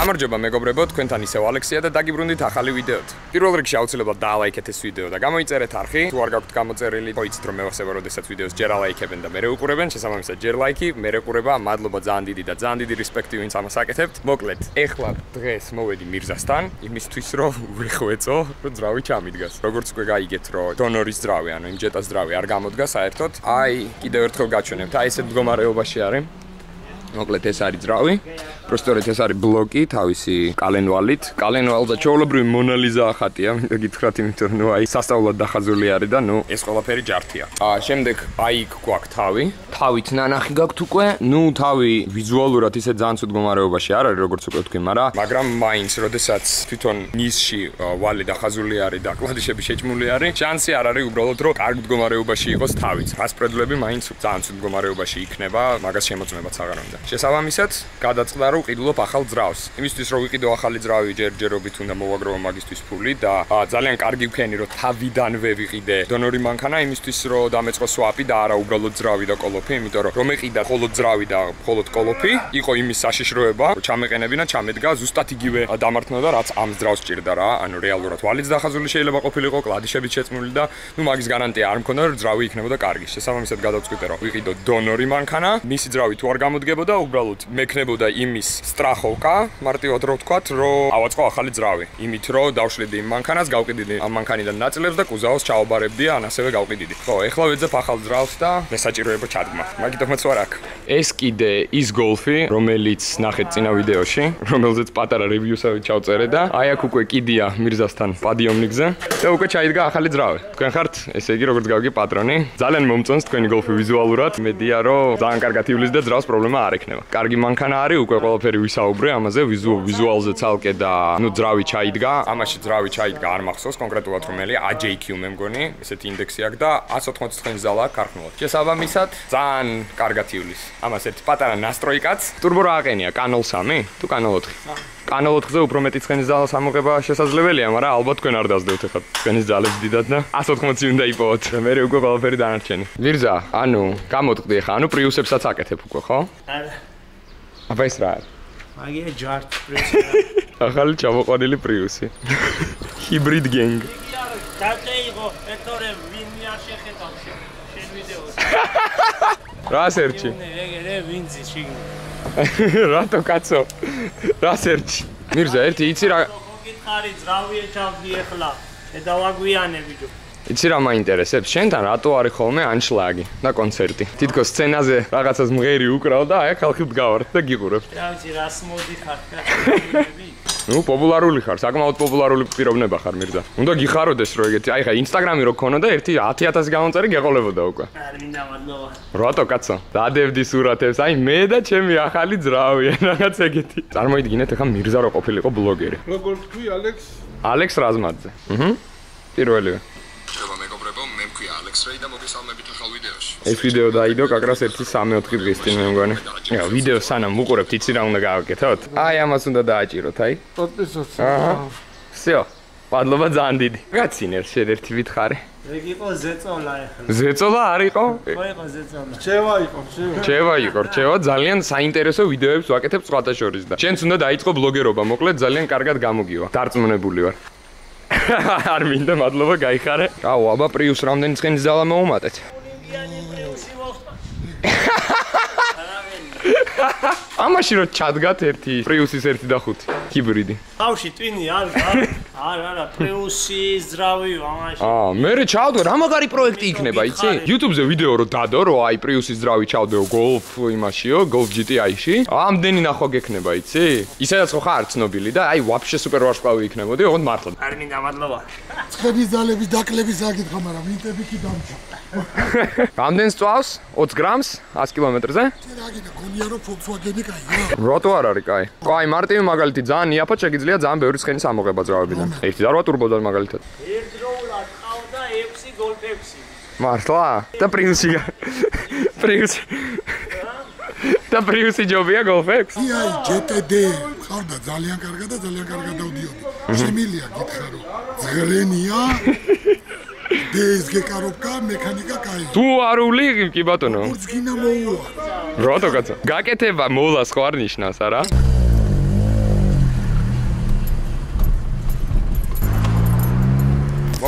გამარჯობა მეგობრებო, თქვენთან ისევ ალექსია და დაგიბრუნდით ახალი ვიდეოთ. პირველ რიგში აუცილებლად დაალაიქეთ ეს ვიდეო და გამოიწერეთ არხი. თუ არ გაქვთ გამოწერილი, იცით რომ მევასება როდესაც ვიდეოს ჯერ ალაიქებენ და მერე უყურებენ, შესაბამისად ჯერ ლაიქი, მერე ყურება, მადლობა ძალიან დიდი და ძალიან დიდი რესპექტი ვინც ამას აკეთებთ. მოკლედ, ეხლა დღეს მოვედი მირზასთან, იმისთვის რომ ვიხვეწო, რომ ძრავი ჩამიდგას. როგორც უკვე გაიგეთ, რომ დონორის ძრავი, ანუ იმ ჯეტას ძრავი არ გამოდგა საერთოდ. აი, კიდევ ერთხელ გაჩვენებთ, აი ესეთ მდგომარეობაში არის. მოკლედ ეს არის ძრავი. Prostore ეს არის ბლოკი თავისი კალენვალით. კალენვალზე ჩვეულებრივი მონალიზა ახატია, მინდა გითხრათ, იმიტომ რომ აი სასწაულად დახაზული არის და ნუ ეს ყველაფერი ჯართია. შემდეგ აი იქ გვაქვს თავი. თავით ნანახი გაქვთ უკვე. ნუ თავი ვიზუალურად ისე ძალიან ცუდ მდგომარეობაში არ არის, როგორც უკვე თქვი, მაგრამ მაინც, როდესაც თვითონ ნისში ვალი დახაზული არის და კლავიშები შეჭმული არის, შანსი არ არის უბრალოდ რომ კარგ მდგომარეობაში იყოს თავიც. გასპრედლები მაინც ძალიან ცუდ მდგომარეობაში იქნება, მაგას შემოწმებაც აღარ უნდა. შესაბამისად, გადაწყდა რომ ვიყიდულობ ახალ ძრავს. იმისთვის რომ ვიყიდო ახალი ძრავი, ჯერჯერობით უნდა მოვაგროვო მაგისთვის ფული და ძალიან კარგი ვქენი რომ თავიდანვე ვიყიდე დონორი მანქანა, იმისთვის რომ დამეწყო სვაპი და არა უბრალოდ ძრავი და კოლოფი, იმიტომ რომ მეყიდა მხოლოდ ძრავი და მხოლოდ კოლოფი, იყო იმის საშიშროება, რომ ჩამეყენებინა, ჩამედგა ზუსტად იგივე დამართნოდა, რაც ამ ძრავს ჭირდა რა. ანუ რეალურად ვალიც დახაზული შეიძლება ყოფილიყო, კლავიშებიც შეწმული და ნუ მაგის გარანტია არ მქონდა, რომ ძრავი იქნებოდა კარგი. შესაბამისად გადავწყვიტე რომ ვიყიდო დონორი მანქანა, მისი ძრავი თუ არ გამოდგებოდა, უბრალოდ მექნებოდა იმის სტრახოვკა, მარტივად რო ვთქვათ, რომ ავაწყო ახალი ძრავი. იმით რომ დავშლიდი იმ მანქანას, გავყიდიდი ამ მანქანიდან ნაწილებს და კუზაოს ჩავაბარებდი, ან ასევე გავყიდიდი. ხო, ეხლა ვეძებ ახალ ძრავს და მესაჭიროება ჩადგმა. მაგიტომაც ვარ აქ. ეს კიდე ის გოლფი, რომელიც ნახეთ წინა ვიდეოში, რომელზეც პატარა რივიუსავი ჩავწერე და აი აქ უკვე კიდია მირზასთან პადიომნიკზე და უკვე ჩაიდგა ახალი ძრავი. თქვენ ხართ, ესე იგი როგორც გავგი პატრონი. ძალიან მომწონს თქვენი გოლფი ვიზუალურად. მედია რომ ძალიან კარგად ივლის და ძრავს პრობლემა არ ექნება. კარგი მანქანა არის, უკვე ყველაფერი ვისაუბრე ამაზე, ვიზუალზე ცალკე და ნუ ძრავი ჩაიდგა. ამაში ძრავი ჩაიდგა არ მახსოვს კონკრეტულად რომელი, AJQ მე მგონი, ესეთი ინდექსი აქვს და 180 ზალა აქვს ქარხნულად. შესაბამისად, ძალიან კარგად ივლის. ამას ერთი პატარა ნასტროიკაც. ტურბო რა აყენია, კანოლ 3 თუ კანოლ 4? კანოლ 4-ზე უფრო მეტი ცხენის ძალას ამოღება შესაძლებელია, მაგრამ ალბათ თქვენ არ დასდევთ ახლა ცხენის ძალებს დიდად და 180 უნდა იპოვოთ. მე უკვე ყველაფერი დანარჩენი. ვირზა, ანუ გამოტყდი ახლა, ანუ პრიუსებსაც აკეთებ უკვე, ხო? არა. აბა ეს რა არის? მაგია ჯარტ პრიუსი. ახალი ჩამოყვანილი პრიუსი. ჰიბრიდ გენგ. დაწეიღო, ეთორე ვინი არ შეხედავ შენ ვიდეოს. რა სერჩი? ეგ ვინძი შიგნი. რატო კაცო? რა სერჩი? მირზა, ერთი იცი რა? მოგითხარი, ძრავია ჩავდი ახლა. შედავაგვიანები ჯო. იცი რა მაინტერესებს? შენთან რატო არის ხოლმე ანშლაგი და კონცერტი? თითქოს სცენაზე რაღაცას მღერი უკრავ და აი ხალხი დგავართ და გიყურებთ. რა ვიცი, რას მოდიხარ? ნუ პოპულარული ხარ, საკმაოდ პოპულარული პიროვნება ხარ მირზა. უნდა გიხაროდეს რომ ეგეთი, აი ხა ინსტაგრამი რო ქონოდა, ერთი 10000 გამომწერი გეყოლებოდა უკვე. არ მინდა მადლობა. რატო კაცო? დადევდი სურათებს, აი მე და ჩემი ახალი ძრავი, რაღაც ეგეთი. წარმოიდგინეთ ახლა მირზა რო ყოფილიყო ბლოგერი. როგორ თქვი ალექს? ალექს რაზმაძე. პირველივე. მეგობრებო, მე მქვია ალექს რეი და მოგესალმებით ახალ ვიდეოში. ეს ვიდეო დაიდო კაკრას 1-3-4 დღის წინ მე მგონი. ვიდეო სანამ ვუყურებთ, იცი რა უნდა გავაკეთოთ? აი ამას უნდა დააჭიროთ, აი. პოდკასტს. აჰა. всё. მადლობა ძალიან დიდი. გაცინერ შენ ერთი ვითხარი. ეგ იყო ზეწოლა ახლა. ზეწოლა არ იყო? ხო იყო ზეწოლა. რჩევა იყო, რჩევა იყო, რჩევა ძალიან საინტერესო ვიდეოებს ვაკეთებ სხვათა შორის და შენც უნდა დაიწყო ბლოგერობა, მოკლედ ძალიან კარგად გამოგივა. დარწმუნებული ვარ. არ მინდა მადლობა გაიხარე. აუ, აბა პრიუს რამდენი ცხენის ძალა მოუმატეთ? ამაში რო ჩადგათ ერთი პრიუსის 1 და 5 ჰიბრიდი. თავში ტვინი არა, პრიუსი ძრავი ამაში. მე ჩავდო, რა მაგარი პროექტი იქნება, იცი? YouTube-ზე ვიდეო რო დადო, რომ აი პრიუსის ძრავი ჩავდეო გოლფ იმაშიო, გოლფ GTI-ში. ამდენი ნახვა გექნება, იცი? ისედაც ხო ხარ ცნობილი და აი ვაფშე სუპერ ვარსკვლავი იქნებოდი, ოღონდ მართლა. არ მინდა მადლობა. ცხენის ძალების დაკლების აკითხა, მაგრამ ინტებიკი დამჭა. რამდენს წვავს? 20 გრამს 100 კილომეტრზე? რა გინდა, გონია რომ Volkswagen-ი კაია. რატო არ არის კაი? კაი, მარტივი მაგალითი ძალიან იაფად შეგიძლია ძალიან ბევრი ცხენის ამოღება ძრავებიდან. 1 და 8 ტურბოდან მაგალითად. ერთდროულად ყავდა 6 გოლფ-6. მართლა? და პრიუსი. და პრიუსი ჯობია გოლფ-6? აი, GTD ყავდა ძალიან კარგად და ძალიან კარგად დავდიოდი. შემილია გითხარო. ზღრენია. DSG коробка, მექანიკა კაი. თუ არული კი ბატონო. გინა მოუვა. რატო კაცო? გაკეთება მოლას ხო არ ნიშნავს, არა?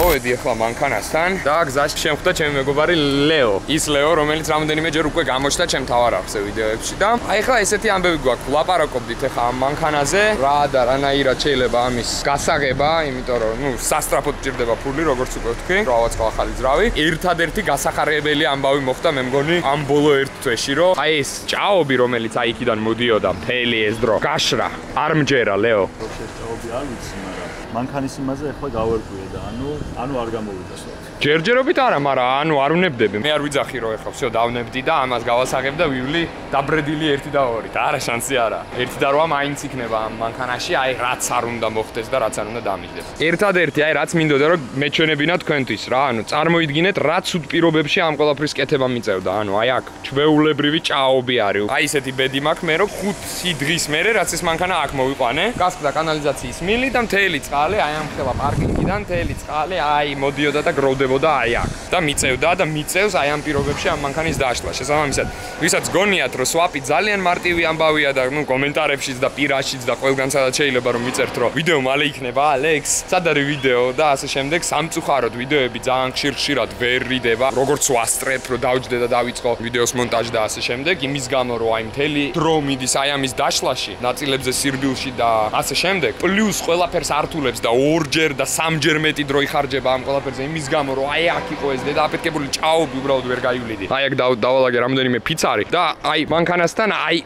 მოვედი ახლა მანქანასთან და გზაში შემხვდა ჩემი მეგობარი ლეო. ის ლეო, რომელიც რამოდენიმეჯერ უკვე გამოჩნდა ჩემ თავარ არხზე ვიდეოებში და აი ახლა ესეთი ამბები გვაქვს. ვლაპარაკობდით ახლა ამ მანქანაზე, რა და რანაირად შეიძლება ამის გასაღება, იმიტომ რომ სასტრაფოდ ჭირდება ფული, როგორც უკვე ვთქვი, რავაწყო ახალი ძრავი. ერთადერთი გასახარებელი ამბავი მოხდა მე მგონი ამ ბოლო ერთ თვეში, რომ აი ეს ჭაობი, რომელიც აი იქიდან მოდიოდა, მთელი ეს დრო, გაშრა, არ მჯერა ლეო. ჭაობი არ ვიცი, მაგრამ მანქანის იმაზე ახლა გავარკვიე და ანუ არ გამოვიდა სწორად. ჯერჯერობით არა, მაგრამ ანუ არ ვნებდები. მე არ ვიძახი რომ ეხლა всё დავნებდი და ამას გავასაღებ და ვივლი დაბრედილი 1 და 2. და არა შანსი არა. 1 და 8 მაინც იქნება ამ მანქანაში, აი რაც არ უნდა მოხდეს და რაც არ უნდა დამიჯდეს. ერთადერთი აი რაც მინდოდა რომ მეჩვენებინა თქვენთვის რა, ანუ წარმოიდგინეთ რა ცუდ პირობებში ამ ყველაფრის კეთება მიწევდა. ანუ აი აქ ჩვეულებრივი ჭაობი არის. აი ესეთი ბედი მაქვს მე რომ 5 დღის მერე რაც ეს მანქანა აქ მოვიყვანე, გასკდა კანალიზაციის მილი და მთელი წყალი აი ამ ხელა პარკინგიდან მთელი წყალი აი მოდიოდა და გროვდებოდა აი აქ. და მიწევდა და მიწევს აი ამ პირობებში ამ მანქანის დაშლა. შესაბამისად, ვისაც გონიათ რომ სვაპი ძალიან მარტივი ამბავია და კომენტარებშიც და პირაშიც და ყველგან სადაც შეიძლება რომ მიწერთ რომ ვიდეო მალე იქნება, ალექს, სად არის ვიდეო და ასე შემდეგ, სამწუხაროდ ვიდეოები ძალიან ხშირად ვერ რიდება. როგორც ვასწრებ, რომ დავჯდე და დავიწყო ვიდეოს მონტაჟი და ასე შემდეგ, იმის გამო რომ აი მთელი დრო მიდის აი ამის დაშლაში, ნაწილებზე სირბილში და ასე შემდეგ, პლუს ყველაფერს ართულებს და 2ჯერ და 3ჯერ მეტი დრო იხარჯება ამ ყველაფერზე იმის გამო რომ აი აქ იყო ეს დედააფეთქებული ჭაობი უბრალოდ ვერ გაივლიდი. აი აქ დავალაგე რამოდენიმე ფიცარი და აი მანქანასთან აი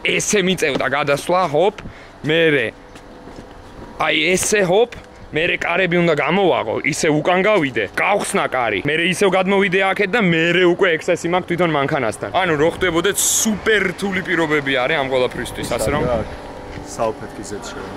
ესე მიწევდა გადასვლა, ჰოპ, მერე აი ესე ჰოპ, მერე კარები უნდა გამოვაღო, ისე უკან გავიდე, გავხსნა კარი, მერე ისევ გადმოვიდე აქეთ და მერე უკვე ექსესი მაქვს თვითონ მანქანასთან. ანუ რო ხდებოდეთ სუპერ რთული პირობები არის ამ ყველაფრისთვის, ასე რომ საუფეთქი ზეთ შევა.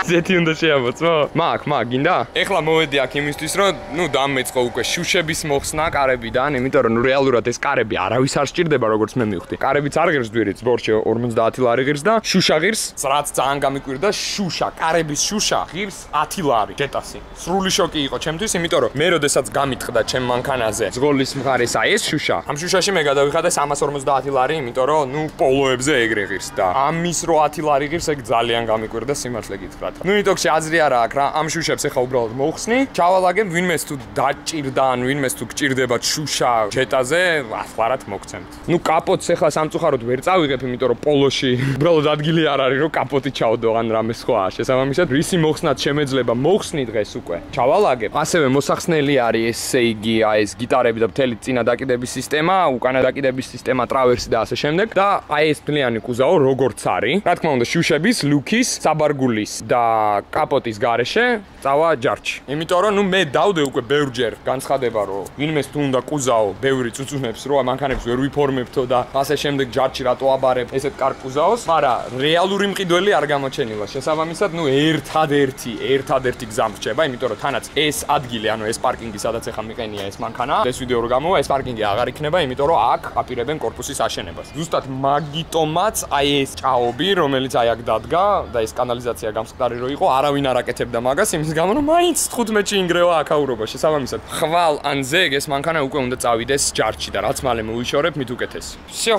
ზეთი უნდა შეამოწმო? მაგ, გინდა? ეხლა მოვედი აქ იმისთვის, რომ დამეწყო უკვე შუშების მოხსნა კარებიდან, იმიტომ რომ რეალურად ეს კარები არავის არ სჭირდება, როგორც მე მივხვდი. კარებიც არ ღირს ძვირით, ბორჩე 50 ლარი ღირს და შუშა ღირს, რაც ძალიან გამიკვირდა, შუშა, კარების შუშა ღირს 10 ლარი, ჯეტასი. სრული შოკი იყო ჩემთვის, იმიტომ რომ მე როდესაც გამიტყდა ჩემ მანქანაზე ზღოლის მხარეს აი ეს შუშა, ამ შუშაში მე გადავიხადე 350 ლარი, იმიტომ რომ პოლოებზე ეგრე ღირს და ამის რო 10 ლარი ღირს, ეგ ძალიან გამიკვირდა სიმართლე გითხრათ. ნიტოქში აზრი არა აქვს რა, ამ შუშებს ახლა უბრალოდ მოვხსნი, ჩავალაგებ, ვინმეს თუ დაჭირდა, ან ვინმეს თუ გჭირდებათ შუშა ჯეტაზე, ახლა მოგცემთ. კაპოტს ახლა სამწუხაროდ ვერ წავიღებ, იმიტომ რომ პოლოში უბრალოდ ადგილი არ არის, რომ კაპოტი ჩავდო ან რამე სხვა. შესაბამისად, რისი მოხსნაც შემეძლება, მოხსნი დღეს უკვე. ჩავალაგებ. ასევე მოსახსნელი არის ესე იგი აი ეს გიტარები და მთელი წინა დაკიდების სისტემა, უკანა დაკიდების სისტემა, ტრავერსი და ასე შემდეგ და აი ეს მთლიანი კუზაო როგორც არის. რა თქმა უნდა, შუშების, ლუკის, საბარგულის და კაპოტის გარეშე წავა ჯარჩი. იმიტომ რომ მე დავდე უკვე ბევრჯერ განცხადება რომ ვინმეს თუ უნდა კუზაო, ბევრი წუწუნებს რო მანქანებს ვერ ვიფორმებთო და ასე შემდეგ ჯარჩი რატო აბარებ ესეთ კარგ კუზაოს, მაგრამ რეალური მყიდველი არ გამოჩენილა. შესაბამისად, ერთადერთი გზა მრჩება, იმიტომ რომ თანაც ეს ადგილი, ანუ ეს პარკინგი, სადაც ახლა მიყენია ეს მანქანა, ეს ვიდეო რო გამოვა, ეს პარკინგი აღარ იქნება, იმიტომ რომ აქ აპირებენ კორპუსის აშენებას. ზუსტად მაგიტომაც აი ეს ჭაობი, რომელიც აი აქ დადგა და ეს კანალიზაცია გამსკდარი რო იყო, არავინ არ აკეთებდა მაგას, იმის გამო რომ მაინც 15-ში ინგრევა აქაურობა. შესაბამისად, ხვალ ან ზეგ ეს მანქანა უკვე უნდა წავიდეს ჯარჩი და რაც მალე მოვიშორებ, მით უკეთეს. всё.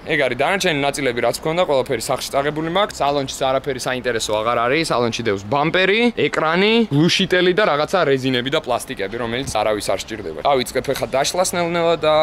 ეგ არის დანარჩენი ნაწილები, რაც გქონდა, ყველაფერი სახში წაღებული მაქვს. სალონში არაფერი საინტერესო აღარ არის. სალონში დევს ბამპერი, ეკრანი, გლუშიტელი და რაღაცა რეზინები და პლასტიკები, რომელიც არავის არ სჭირდება. დავიწყებ ახლა დაშლას ნელ-ნელა და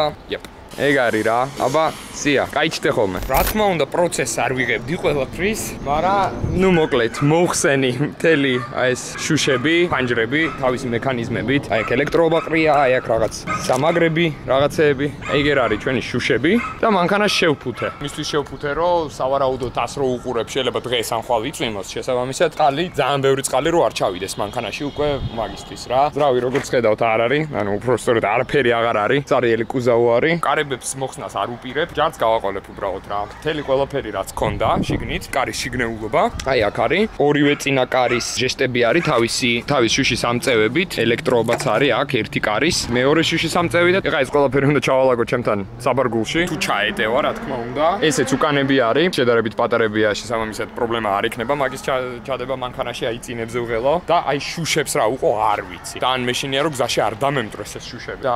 ეგ არის რა. აბა, სია, კაიჩდე ხოლმე. რა თქმა უნდა, პროცესს არ ვიღებდი ყველაფრის, მაგრამ მოკლედ, მოვხსენი მთელი აი ეს შუშები, ფანჯრები, თავისი მექანიზმებით. აი აქ ელექტროაბაყრია, აი აქ რაღაც სამაგრები, რაღაცეები. ეგერ არის ჩვენი შუშები და მანქანას შევფუთე. მისთვის შევფუთე, რომ სავარაუდოდ 100 რო უყურებ, შეიძლება დღეს ან ხვალ იწვიმოს. შესაბამისად, წყალი, ძალიან ბევრი წყალი რო არ ჩავიდეს მანქანაში უკვე მაგისთვის რა. ძრავი როგორც ხედავთ არ არის, ანუ უბრალოდ არაფერი აღარ არის. წარიელი კუზაო არის. კარებებს მოხსნას არ უპირებ, ჯარს გავაყოლებ უბრალოდ რა. მთელი ყველაფერი რაც ქონდა, შიგნით, კარის შიგნეულობა. აი აქ არის. ორივე წინა კარის ჟესტები არის, თავის შუშის ამწევებით, ელექტროობაც არის აქ ერთი კარის, მეორე შუშის ამწევი და ეხა ეს ყველაფერი უნდა ჩავალაგო ჩემთან საბარგულში. თუ ჩაეტევა, რა თქმა უნდა. ესეც უკანები არის, შედარებით პატარებია, შესაბამისად პრობლემა არ იქნება, მაგის ჩადება მანქანაში აი წინებზე უღელო და აი შუშებს რა უყო არ ვიცი. და ან მეშინია რომ გზაში არ დამემტროს ეს შუშები. და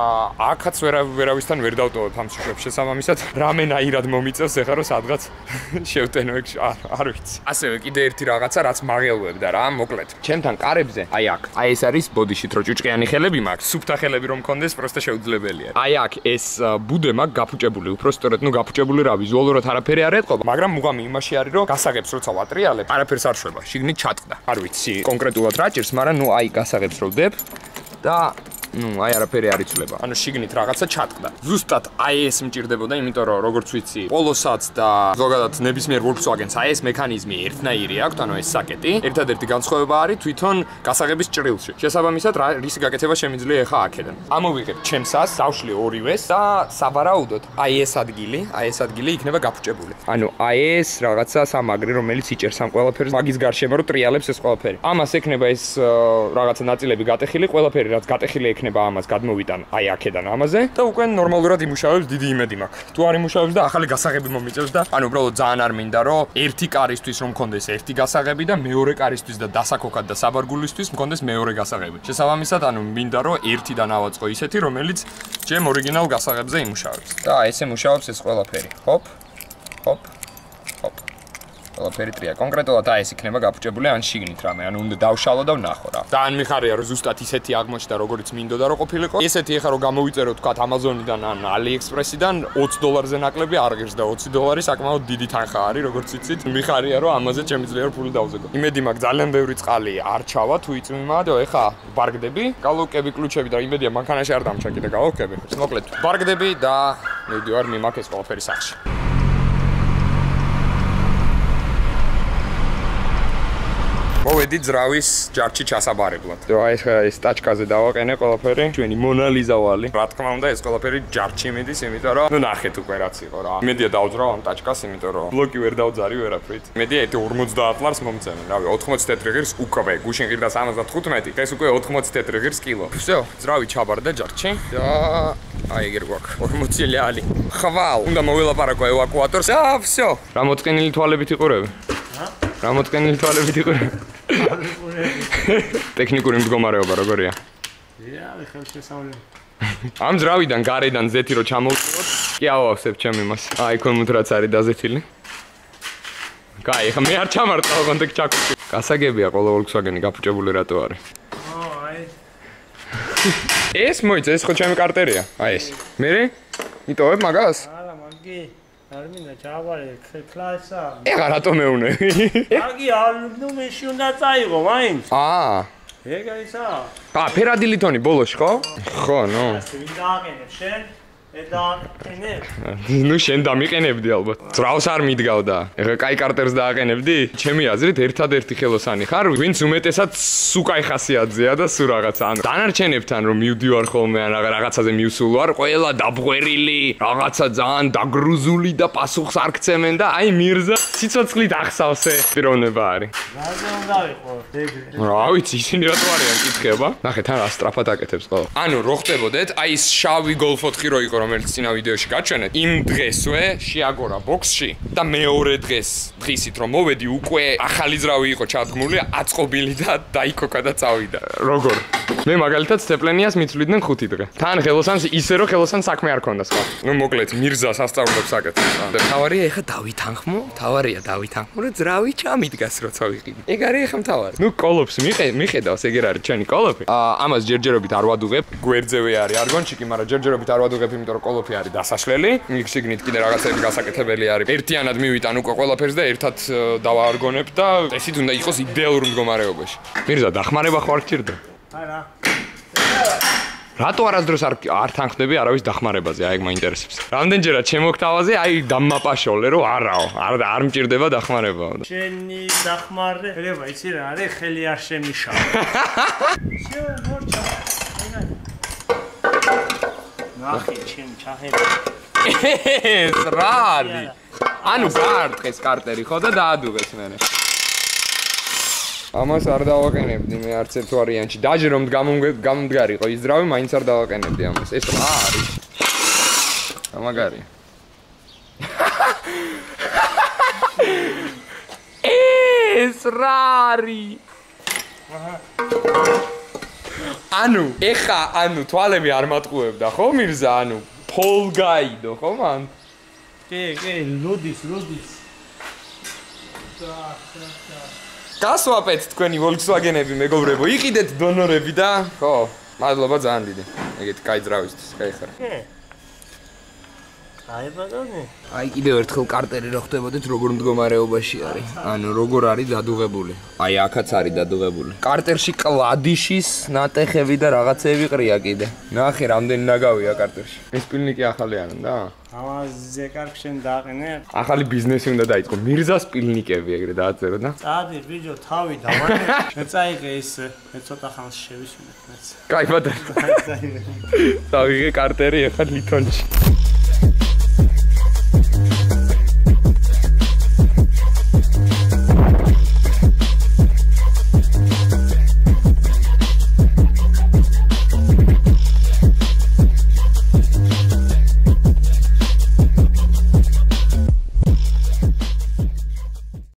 აქაც ვერავისთან ვერ დავტოვებ თამშუშებს შესაბამისად რამენაირად მომიწევს ეხლა რომ სადღაც შევტენო ეგ არ ვიცი. ასევე კიდე ერთი რაღაცა რაც მაღელვებდა რა, მოკლედ. ჩემთან კარებზე, აი აქ. აი ეს არის ბოდიშით რო ჭუჭყიანი ხელები მაქვს, სუფთა ხელები რომ მქონდეს, პროსტა შეუძლებელია. აი აქ ეს ბუდე მაქვს გაფუჭებული, უფრო სწორედ ნუ გაფუჭებული რა, ვიზუალურად არაფერი არ ეთყობა, მაგრამ მუღამი იმაში არის რომ გასაღებს როცა ვატრიალებ, არაფერს არ შვება, შიგნით ჩატყდა. არ ვიცი კონკრეტულად რა ჭირს, მაგრამ ნუ აი გასაღებს რო ვდებ და ნუ აი არაფერი არ იცვლება. ანუ შიგნით რაღაცა ჩატყდა. ზუსტად აი ეს მჭირდებოდა, იმიტომ რომ როგორც ვიცი, პოლოსაც და ზოგადად ნებისმიერ Volkswagen-ს აი ეს მექანიზმი ერთნაირი აქვს, ანუ ეს საკეტი. ერთადერთი განსხვავება არის თვითონ გასაღების ჭრილში. შესაბამისად, რისი გაკეთება შემიძლია ახლა აქედან. ამოვიღებ ჩემსას, დავშლი ორივეს და სავარაუდოდ აი ეს ადგილი იქნება გაფუჭებული. ანუ აი ეს რაღაცა სამაგრი, რომელიც იჭერს ამ ყველაფერს, მაგის გარშემო რო ტრიალებს ეს ყველაფერი. ამას ექნება ეს რაღაცა ნაწილები გატეხილი, ყველაფერი რაც გატეხილი ექნება ამას გადმოვიტან აი აქედან ამაზე და უკვე ნორმალურად იმუშავებს, დიდი იმედი მაქვს. თუ არ იმუშავებს და ახალი გასაღები მომიწევს და ანუ უბრალოდ ძალიან არ მინდა რომ ერთი კარისთვის რომ მქონდეს ერთი გასაღები და მეორე კარისთვის და დასაქოქად და საბარგულისთვის მქონდეს მეორე გასაღები. შესაბამისად, ანუ მინდა რომ ერთიდან ავაწყო ისეთი, რომელიც ჩემ ორიგინალ გასაღებზე იმუშავებს. და ესე მუშაობს ეს ყველაფერი. ჰოპ, ჰოპ, ჰოპ. ყველაფერი ტრია. კონკრეტულად აი ეს იქნება გაფუჭებული ან შიგნით რამე, ანუ უნდა დავშალო და ვნახო რა. ძალიან მიხარია რომ ზუსტად ისეთი აღმოჩნდა, როგორიც მინდოდა რომ ყოფილიყო. ესეთი ეხა რომ გამოვიწერო თქვა Amazon-დან ან AliExpress-დან $20-ზე ნაკლები არ ღირს და $20 საკმაოდ დიდი თანხა არის, როგორც ვიცით. მიხარია რომ ამაზე შემიძლია რომ ფული დავზეგო. იმედი მაქვს ძალიან ბევრი წყალი არ ჩავა თუ იწვიმა და ეხა ბარგდები, გალოქები, კლუჩები და იმედია მანქანაში არ დამჭა კიდე გალოქები. მოკლედ, ბარგდები და მივდივარ მიმაქ ეს ყველაფერი სახში. მოვედი ძრავის ჯარში ჩასაბარებლად. აი ეს ტაჩკაზე დავაყენე ყველაფერი, ჩვენი მონალიზა ვალი. რა თქმა უნდა, ეს ყველაფერი ჯარში მიდის, იმიტომ რომ ნუ ნახეთ უკვე რაც იყო რა. იმედია დავძრავ ამ ტაჩკას, იმიტომ რომ ბლოკი ვერ დავძარი ვერაფრით. იმედია 50 ლარს მომწევენ. რავი, 80 თეთრი ღირს უკვე, გუშინ ღირდა 75, ეს უკვე 80 თეთრი ღირს კილო. всё, ძრავი ჩაბარდა ჯარში და აი ეგერ გვაქვს 40 ლარი. ხვალ, უნდა მოველაპარაკო ევაკუატორს. და всё. რა მოწყენილი თვალებით იყურები? რა მოწყენილი თვალებით იყურები? ტექნიკური მდგომარეობა როგორია? ხელშესავლელი. ამ ძრავიდან გარედან ზეთი რო ჩამოვწიოთ, კი ავავსებ ჩემ იმას. აი ქონმოთ რაც არის დაზეთილი. კაი, ხა მე არ ჩამარტყავ კონტექ ჩაკუჭი. გასაგებია ყოლა Volkswagen-ი გაფუჭებული რატო არის? აი. ეს მოიცა, ეს ხო ჩემი კარტერია. აი ეს. მერე? იტოვებ მაგას? არა, მაგი. არ მინდა ჩავარე კლასა. ეხა რატო მეუნე? მაგი ნუ მეში უნდა წაიღო მაინც. ეგ აისა. ფერადი ლითონი ბოლოში ხო? ხო, ნუ. ვინ დააყენებ შენ? დააყენებ. ნუ შენ დამიყენებდი ალბათ. ძრავს არ მიდგავდა. ეხა კაი კარტერს დააყენებდი? ჩემი აზრით ერთადერთი ხელოსანი ხარ, ვინც უმეტესად სუ კაი ხასიათზეა და სუ რაღაცა. ანუ დანარჩენებთან რომ მივდივარ ხოლმე ან რაღაცაზე მივსულ ვარ, ყველა დაბღვერილი, რაღაცა ძალიან დაგრუზული და პასუხს არ ქცემენ და აი მირზა სიცოცხლით ახსავსე პიროვნება არის. რაზე უნდა ვიყო ეგრე? რა ვიცი, ისინი რატო არიან კითხება? ნახეთ, ან რა სწრაფად აკეთებს ყველა. ანუ რო ხდებოდეთ, აი ეს შავი Golf 4 რო იყო, რომელიც წინა ვიდეოში გაჩვენეთ, იმ დღესვე შეაგორა ბოქსში და მეორე დღისით რომ მოვედი, უკვე ახალი ძრავი იყო ჩადგმული, აწყობილი და დაიქოკა და წავიდა. როგორ? მე მაგალითად სტეპლენიას მიცვლიდნენ 5 დღე. თან ხელოსანს ისე რომ ხელოსანს საქმე არ ქონდა სხვა. ნუ მოკლედ, მირზას ასწავლებს აკეთებს. და თავარია ეხა დავითანხმო, თავარია დავითანხმო, რომ ძრავი ჩამიდგას როცა ვიყიდი. ეგ არის ეხა მთავარი. ნუ კოლოფს მიხედავს, ეგერ არის ჩვენი კოლოფი. ამას ჯერჯერობით არ ვადუღებ. გვერდზევე არის არგონჩიკი, მაგრამ ჯერჯერობით არ ვადუღებ, იმიტომ რომ კოლოფი არის დასაშლელი. იქ შიგნით კიდე რაღაცები გასაკეთებელი არის. ერთიანად მივიტან უკვე ყველაფერს და ერთად დავაარგონებ და ესიც უნდა იყოს იდეალურ მდგომარეობაში. მირზა, დახმარება ხო არ გჭირდება? არა. რატო არასდროს არ თანხმდები არავის დახმარებაზე? აი ეგ მაინტერესებს. რამდენჯერად შემოგთავაზე, აი დამაპაშოლე რომ არაო, არ მჭირდება დახმარებაო. შენი დახმარება იცი რა არის, ხელი არ შემიშავა. всё, მორჩა. ნახე, ჩემ ჩახედა. ეს რა არის? ანუ გაარტყეს კარტერი ხო და დაადუღეს მერე. ამას არ დავაყენებდი მე არც ერთ ვარიანტში. დაჟე რომ გამომდგარიყო ის ძრავი, მაინც არ დავაყენებდი ამას. ეს რა არის? ამაგარი. ეს რა არის? ანუ, ეხა, თვალები არ მატყუებდა, ხო მირზა, Paul Guide, ხო მან? კი, ლუდის. გასვაპეთ თქვენი Volkswagen-ები, მეგობრებო. იყიდეთ დონორები და ხო, მადლობა ძალიან დიდი. ეგეთი კაი ძრავისთვის, კაი ხარ. აი ბატონი. აი კიდევ ერთხელ კარტერი რო ხვდებოდეთ როგორ მდგომარეობაში არის. ანუ როგორ არის დადუღებული. აი აქაც არის დადუღებული. კარტერში კლადიშის ნატეხები და რაღაცეები ყრია კიდე. ნახე რამდენი ნაგავია კარტერში. ეს სპილნიკი ახალი არა და? ამაზე კარგ შენ დააყენე. ახალი ბიზნესი უნდა დაიწყო. მირზა სპილნიკები ეგრე დააწერო და? წადი ბიჭო, თავი დავანე. მე წაიღე ის, მე ცოტა ხანს შევისმინე მეც. კაი ბატონო. დავიღე კარტერი ახლა ლითონში.